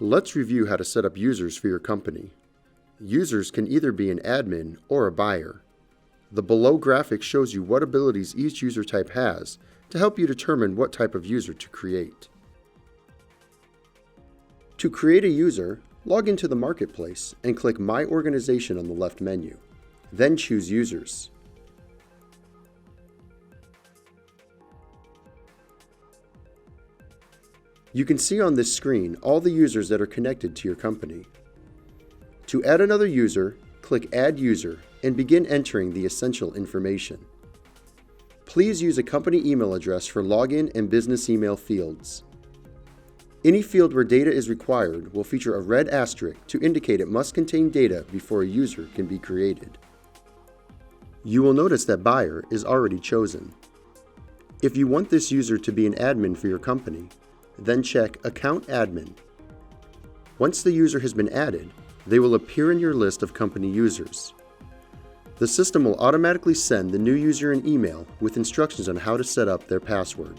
Let's review how to set up users for your company. Users can either be an admin or a buyer. The below graphic shows you what abilities each user type has to help you determine what type of user to create. To create a user, log into the Marketplace and click My Organization on the left menu. Then choose Users. You can see on this screen all the users that are connected to your company. To add another user, click Add User and begin entering the essential information. Please use a company email address for login and business email fields. Any field where data is required will feature a red asterisk to indicate it must contain data before a user can be created. You will notice that Buyer is already chosen. If you want this user to be an admin for your company, then check Account Admin. Once the user has been added, they will appear in your list of company users. The system will automatically send the new user an email with instructions on how to set up their password.